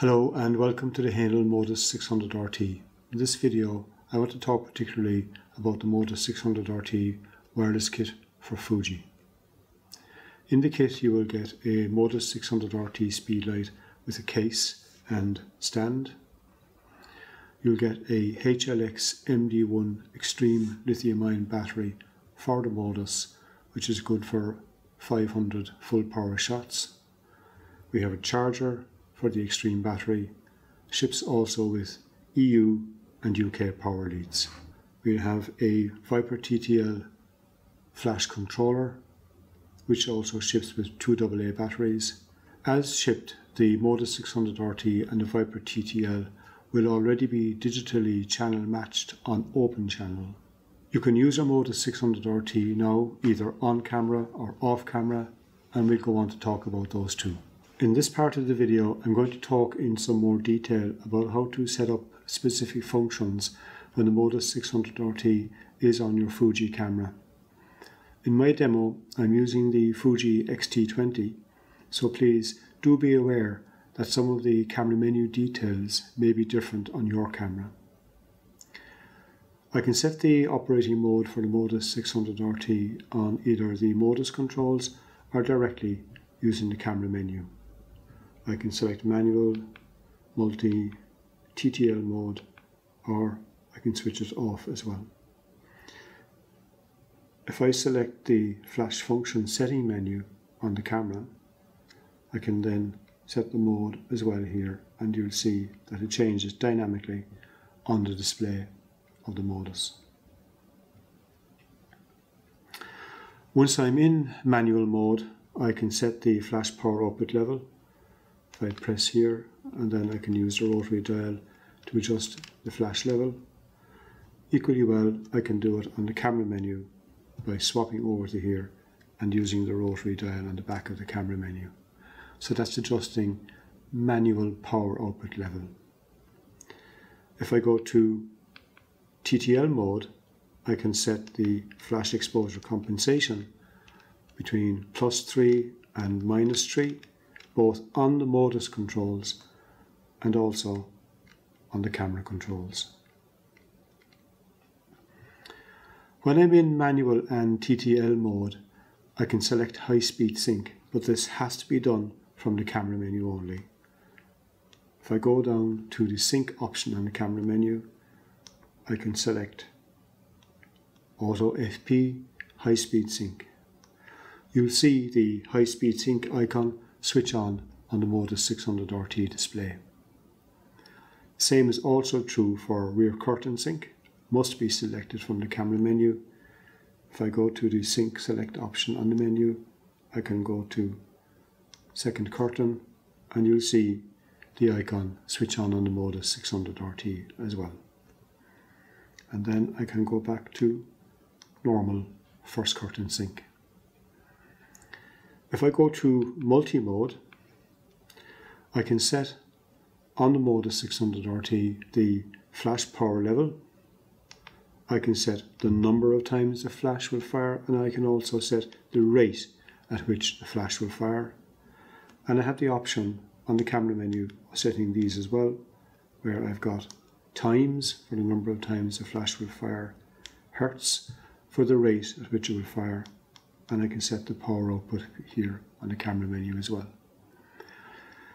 Hello and welcome to the hnel Modus 600 RT. In this video I want to talk particularly about the Modus 600 RT wireless kit for Fuji. In the kit you will get a Modus 600 RT speed light with a case and stand. You'll get a HLX MD1 Extreme lithium-ion battery for the Modus, which is good for 500 full power shots. We have a charger for the Extreme battery, ships also with EU and UK power leads. We have a Viper TTL flash controller, which also ships with 2 AA batteries. As shipped, the Modus 600 RT and the Viper TTL will already be digitally channel matched on open channel. You can use your Modus 600 RT now either on camera or off camera, and we'll go on to talk about those too. In this part of the video, I'm going to talk in some more detail about how to set up specific functions when the Modus 600 RT is on your Fuji camera. In my demo, I'm using the Fuji X-T20, so please do be aware that some of the camera menu details may be different on your camera. I can set the operating mode for the Modus 600 RT on either the Modus controls or directly using the camera menu. I can select manual, multi, TTL mode, or I can switch it off as well. If I select the flash function setting menu on the camera, I can then set the mode as well here, and you'll see that it changes dynamically on the display of the Modus. Once I'm in manual mode, I can set the flash power output level. If I press here, and then I can use the rotary dial to adjust the flash level. Equally well, I can do it on the camera menu by swapping over to here and using the rotary dial on the back of the camera menu. So that's adjusting manual power output level. If I go to TTL mode, I can set the flash exposure compensation between +3 and -3, both on the Modus controls and also on the camera controls. When I'm in manual and TTL mode, I can select high speed sync, but this has to be done from the camera menu only. If I go down to the sync option on the camera menu, I can select Auto FP High Speed Sync. You'll see the high speed sync icon switch on the Modus 600 RT display. Same is also true for rear curtain sync. Must be selected from the camera menu. If I go to the sync select option on the menu, I can go to second curtain, and you'll see the icon switch on the Modus 600 RT as well. And then I can go back to normal first curtain sync. If I go to multi-mode, I can set on the Modus 600 RT the flash power level. I can set the number of times the flash will fire, and I can also set the rate at which the flash will fire. And I have the option on the camera menu of setting these as well, where I've got times for the number of times the flash will fire, hertz for the rate at which it will fire, and I can set the power output here on the camera menu as well.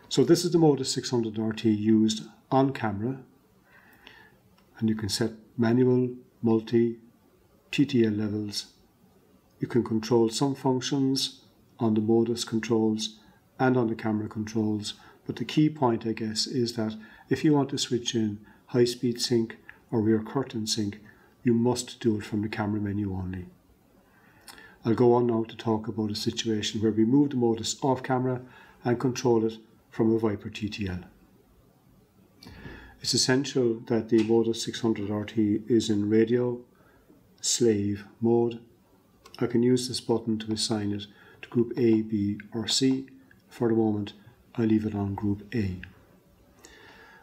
So this is the Modus 600 RT used on camera, and you can set manual, multi, TTL levels. You can control some functions on the Modus controls and on the camera controls, but the key point, I guess, is that if you want to switch in high speed sync or rear curtain sync, you must do it from the camera menu only. I'll go on now to talk about a situation where we move the Modus off camera and control it from a Viper TTL. It's essential that the Modus 600 RT is in radio slave mode. I can use this button to assign it to group A, B or C. For the moment, I leave it on group A.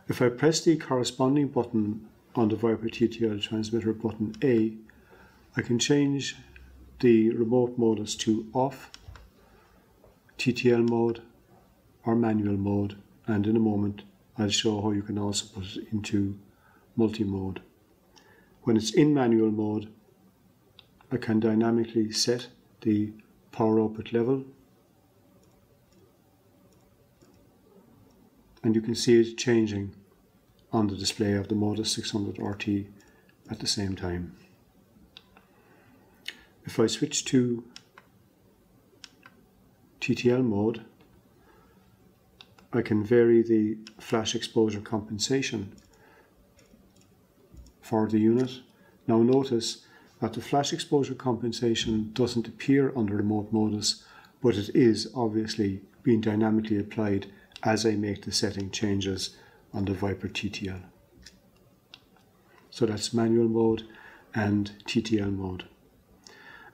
If I press the corresponding button on the Viper TTL transmitter button A, I can change the remote Modus to off, TTL mode or manual mode, and in a moment I'll show how you can also put it into multi-mode. When it's in manual mode, I can dynamically set the power output level, and you can see it changing on the display of the Modus 600 RT at the same time. If I switch to TTL mode, I can vary the flash exposure compensation for the unit. Now notice that the flash exposure compensation doesn't appear under remote Modus, but it is obviously being dynamically applied as I make the setting changes on the Viper TTL. So that's manual mode and TTL mode.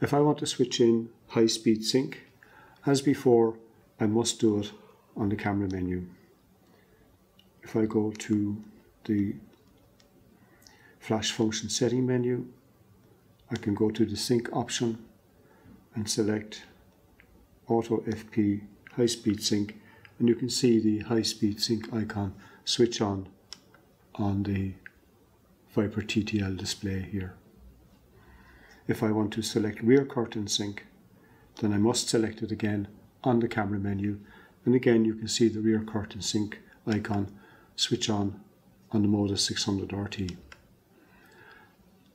If I want to switch in high speed sync, as before, I must do it on the camera menu. If I go to the flash function setting menu, I can go to the sync option and select auto FP high speed sync, and you can see the high speed sync icon switch on the Viper TTL display here. If I want to select rear curtain sync, then I must select it again on the camera menu, and again you can see the rear curtain sync icon switch on the Modus 600 RT.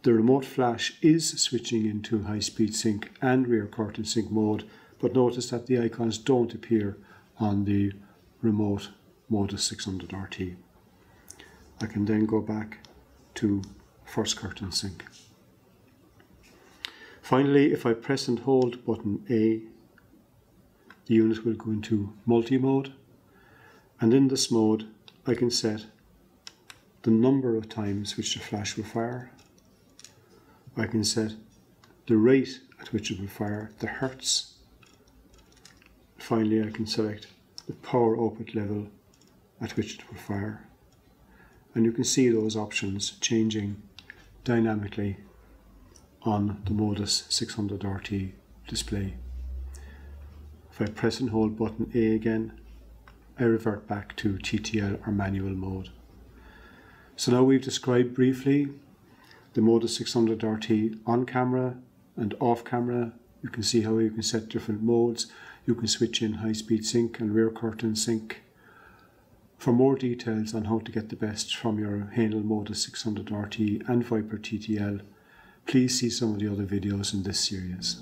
The remote flash is switching into high speed sync and rear curtain sync mode, but notice that the icons don't appear on the remote Modus 600 RT. I can then go back to first curtain sync. Finally, if I press and hold button A, the unit will go into multi-mode, and in this mode I can set the number of times which the flash will fire. I can set the rate at which it will fire, the hertz. Finally, I can select the power output level at which it will fire. And you can see those options changing dynamically on the Modus 600 RT display. If I press and hold button A again, I revert back to TTL or manual mode. So now we've described briefly the Modus 600 RT on camera and off camera. You can see how you can set different modes. You can switch in high speed sync and rear curtain sync. For more details on how to get the best from your hnel Modus 600 RT and Viper TTL, please see some of the other videos in this series.